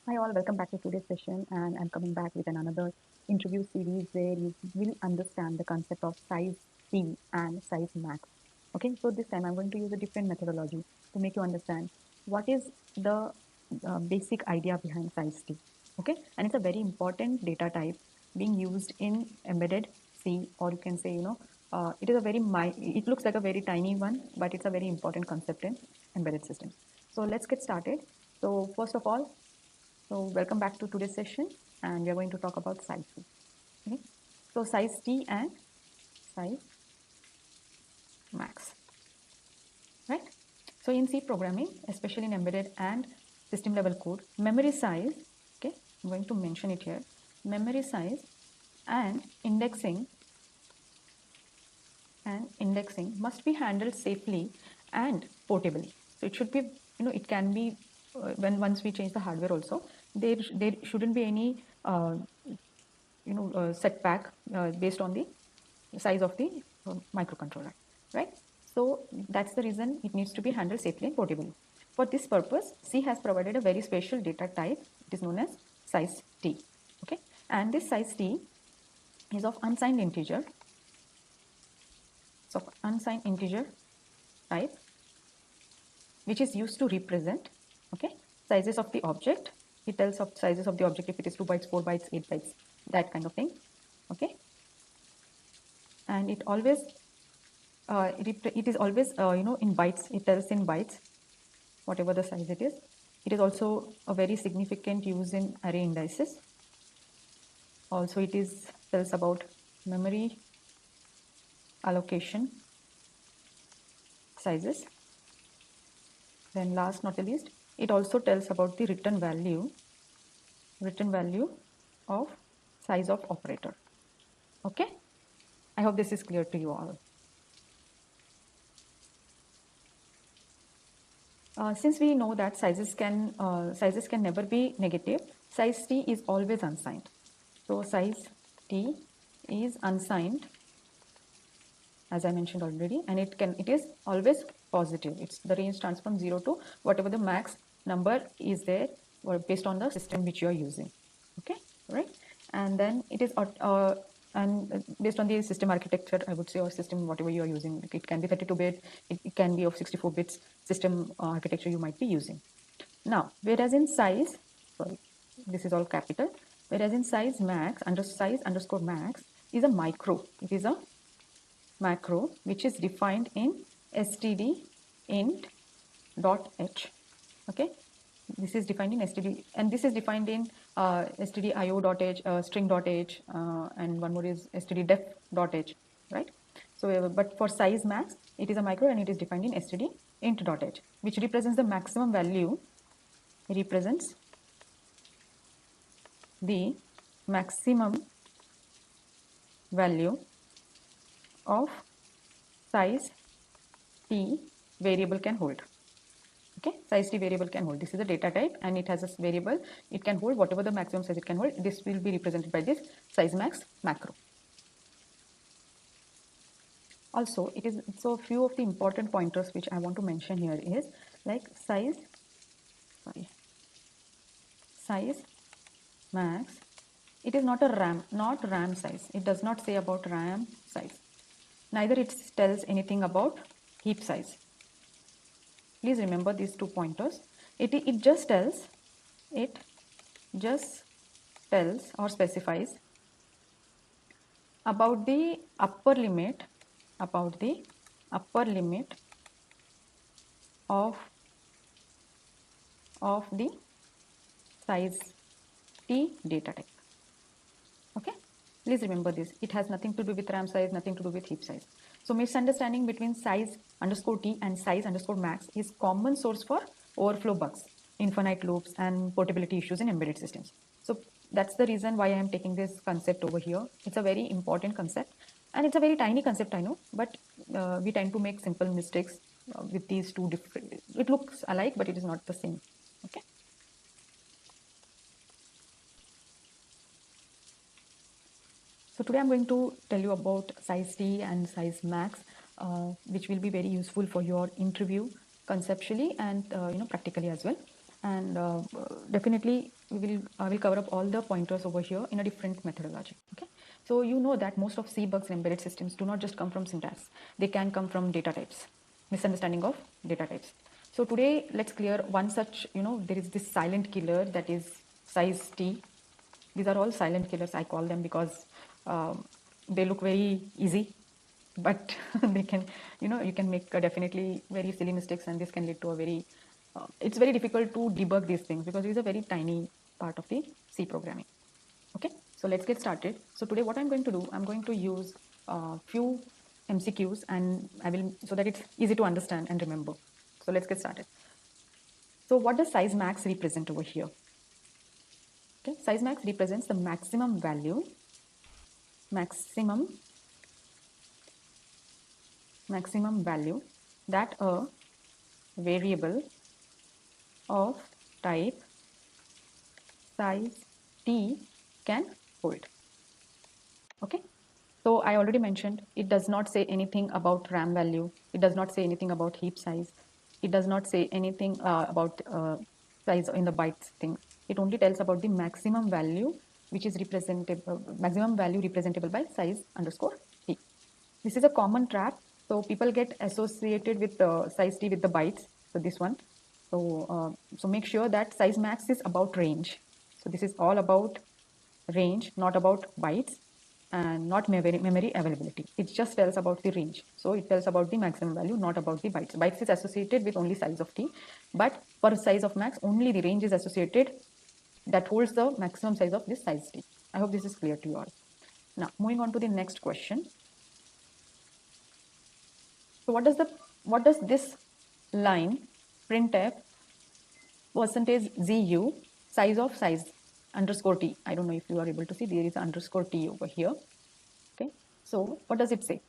Hi all, welcome back to today's session, and I'm coming back with another interview series where you will understand the concept of size T and size max. Okay, so this time I'm going to use a different methodology to make you understand what is the basic idea behind size T. Okay, and it's a very important data type being used in embedded C, or you can say, it is a it looks like a very tiny one, but it's a very important concept in embedded systems. So let's get started. So first of all, welcome back to today's session, and we are going to talk about size T. Okay? So size T and size max, right? So in C programming, especially in embedded and system level code, memory size, okay, I'm going to mention it here, memory size and indexing must be handled safely and portably. So it should be, it can be when once we change the hardware also, there shouldn't be any setback based on the size of the microcontroller, right? So that's the reason it needs to be handled safely and portably. For this purpose, C has provided a very special data type. It is known as size T. Okay, and this size T is of unsigned integer. So unsigned integer type, which is used to represent, okay, sizes of the object. It tells of sizes of the object if it is 2 bytes, 4 bytes, 8 bytes, that kind of thing. Okay, and it always it is always in bytes. It tells in bytes whatever the size it is. It is also a very significant use in array indices. Also it is tells about memory allocation sizes. Then last not the least, it also tells about the return value of size of operator. Okay, I hope this is clear to you all. Since we know that sizes can never be negative, size T is always unsigned. So size T is unsigned, as I mentioned already, and it is always positive. It's the range starts from 0 to whatever the max number is there, or based on the system which you are using. Okay, right? And then it is and based on the system architecture, I would say, or system whatever you are using. It can be 32-bit, it can be of 64 bits system architecture you might be using. Now, whereas in size, sorry, this is all capital. Whereas in size max, size underscore max is a micro. It is a macro which is defined in std int dot h. Okay, this is defined in std, and this is defined in stdio dot h, string dot h, and one more is std def dot h, right? So but for size max, it is a micro and it is defined in std int dot h, which represents the maximum value, represents the maximum value of size t variable can hold. Okay, size t variable can hold. This is a data type and it has a variable. It can hold whatever the maximum size it can hold. This will be represented by this size max macro. Also, it is so a few of the important pointers which I want to mention here is like size max. It is not a RAM size. It does not say about RAM size. Neither it tells anything about heap size. Please remember these two pointers. It just tells or specifies about the upper limit of the size t data type. Okay, please remember this. It has nothing to do with RAM size, nothing to do with heap size. So misunderstanding between size underscore t and size underscore max is common source for overflow bugs, infinite loops, and portability issues in embedded systems. So that's the reason why I am taking this concept over here. It's a very important concept and it's a very tiny concept, I know, but we tend to make simple mistakes with these two different. It looks alike, but it is not the same. Okay. So today I'm going to tell you about size T and size max, which will be very useful for your interview conceptually and practically as well. and definitely we will cover up all the pointers over here in a different methodology. Okay, so you know that most of C bugs in embedded systems do not just come from syntax, they can come from data types, misunderstanding of data types. So today let's clear one such, there is this silent killer, that is size T. These are all silent killers, I call them, because they look very easy, but they can, you can make definitely very silly mistakes, and this can lead to a very it's very difficult to debug these things because it is a very tiny part of the C programming. Okay, so let's get started. So today what I'm going to do, I'm going to use a few MCQs, and I will, so that it's easy to understand and remember. So let's get started. So what does size max represent over here? Okay, size max represents the maximum value that a variable of type size T can hold. Okay, so I already mentioned it does not say anything about RAM value, it does not say anything about heap size, it does not say anything about size in the bytes thing. It only tells about the maximum value which is representable by size underscore T. This is a common trap. So people get associated with size T with the bytes. So this one. So make sure that size max is about range. So this is all about range, not about bytes, and not memory availability. It just tells about the range. So it tells about the maximum value, not about the bytes. Bytes is associated with only size of T, but for size of max, only the range is associated that holds the maximum size of this size T. I hope this is clear to you all. Now, moving on to the next question. So what does this line printf percentage ZU size underscore T? I don't know if you are able to see, there is underscore T over here. Okay, so what does it say?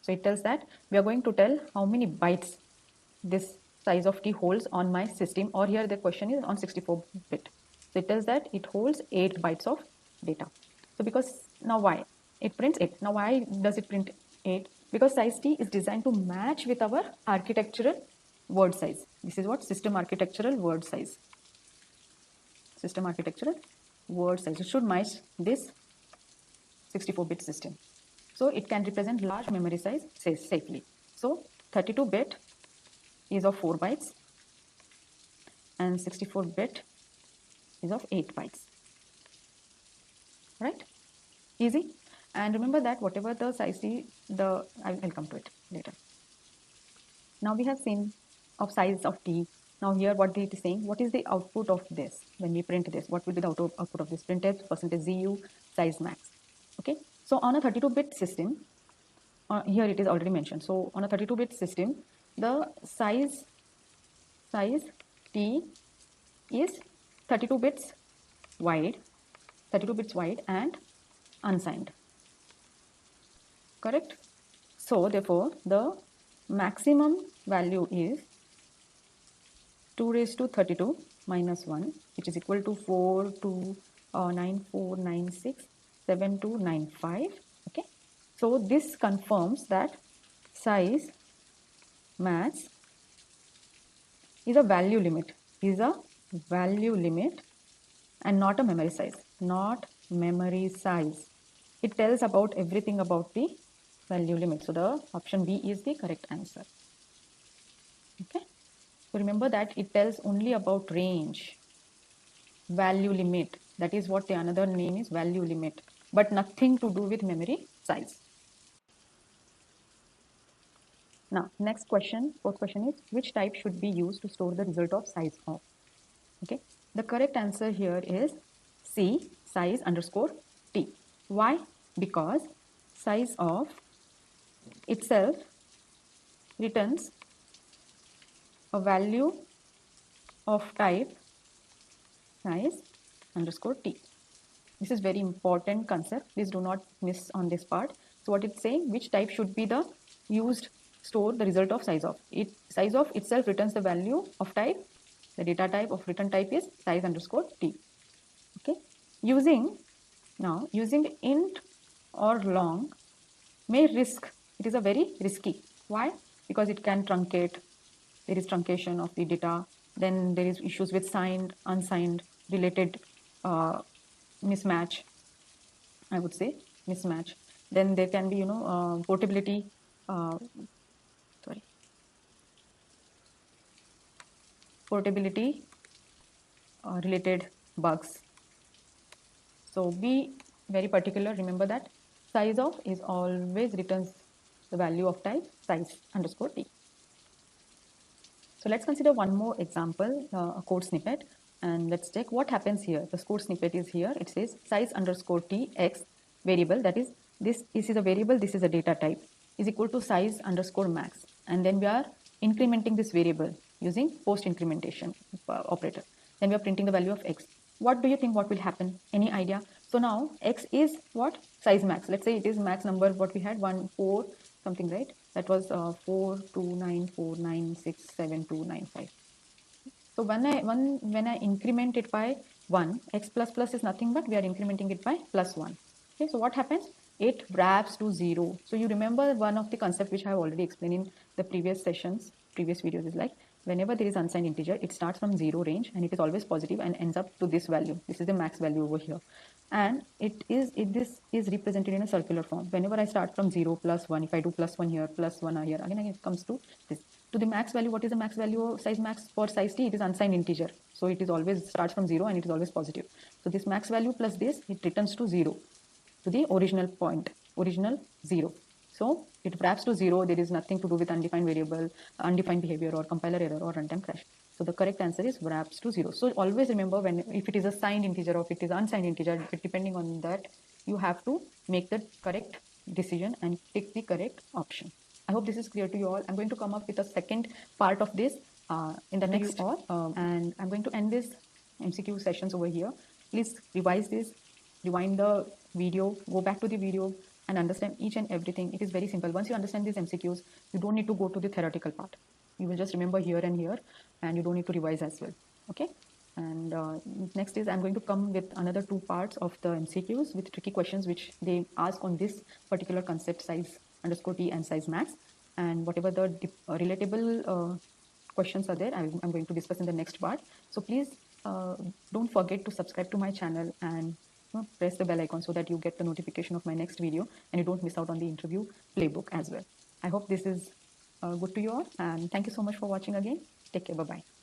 So it tells that we are going to tell how many bytes this size of T holds on my system, or here the question is on 64-bit. So it tells that it holds 8 bytes of data. So because now why? It prints 8. Now why does it print 8? Because size T is designed to match with our architectural word size. This is what system architectural word size. System architectural word size. It should match this 64-bit system. So it can represent large memory size safely. So 32-bit is of 4 bytes and 64-bit is of 8 bytes. Right? Easy. And remember that whatever the size I'll come to it later. Now we have seen of size of T. Now here what it is saying, what is the output of this when we print this? What will be the output of this? Printed percentage ZU size max. Okay. So on a 32-bit system, here it is already mentioned. So on a 32-bit system, the size T is 32 bits wide and unsigned. Correct? So therefore, the maximum value is 2 raised to 32 minus 1, which is equal to 429496725. Okay. So this confirms that size max is a value limit, and not a memory size. It tells about everything about the value limit. So the option B is the correct answer. Okay. So remember that it tells only about range, value limit. That is what the another name is, value limit, but nothing to do with memory size. Now, next question, fourth question is, which type should be used to store the result of size of? Okay, the correct answer here is C, size underscore T. Why? Because size of itself returns a value of type size underscore T. This is very important concept. Please do not miss on this part. So what it's saying, which type should be the used store the result of size of? Size of itself returns the value of type. The data type of return type is size underscore T. Okay. Using int or long may risk. It is a very risky. Why? Because it can truncate. There is truncation of the data. Then there is issues with signed, unsigned, related mismatch, I would say, mismatch. Then there can be, portability, sorry, portability related bugs. So be very particular. Remember that sizeof is always returns the value of type size underscore t. So let's consider one more example, a code snippet, and let's check what happens here. The code snippet is here. It says size underscore t x variable, that is this is a variable, this is a data type, is equal to size underscore max, and then we are incrementing this variable using post incrementation operator. Then we are printing the value of x. What do you think what will happen? Any idea? So now x is what? Size max. Let's say it is max number what we had, 1 4 something, right? That was 429496725. So when I increment it by 1, x plus plus is nothing but we are incrementing it by plus 1. Okay, so what happens? It wraps to 0. So you remember one of the concept which I have already explained in the previous sessions, previous videos, is like whenever there is unsigned integer, it starts from 0 range and it is always positive and ends up to this value. This is the max value over here. And this is represented in a circular form. Whenever I start from 0 plus 1, if I do plus 1 here, plus 1 here, again it comes to this. To the max value, what is the max value size max for size t? It is unsigned integer. So it is always starts from 0 and it is always positive. So this max value plus this, it returns to 0, to the original point, original 0. So it wraps to 0. There is nothing to do with undefined variable, undefined behavior, or compiler error, or runtime crash. So the correct answer is wraps to 0. So always remember, if it is a signed integer or if it is unsigned integer, depending on that, you have to make the correct decision and pick the correct option. I hope this is clear to you all. I'm going to come up with a second part of this in the next and I'm going to end this MCQ sessions over here. Please revise this, rewind the video, go back to the video and understand each and everything. It is very simple. Once you understand these MCQs, you don't need to go to the theoretical part. You will just remember here and here, and you don't need to revise as well. Okay. And next is I'm going to come with another 2 parts of the MCQs with tricky questions which they ask on this particular concept, size underscore t and size max, and whatever the relatable questions are there, I'm going to discuss in the next part. So please don't forget to subscribe to my channel and press the bell icon so that you get the notification of my next video and you don't miss out on the interview playbook as well. I hope this is good to you all, and thank you so much for watching again. Take care. Bye-bye.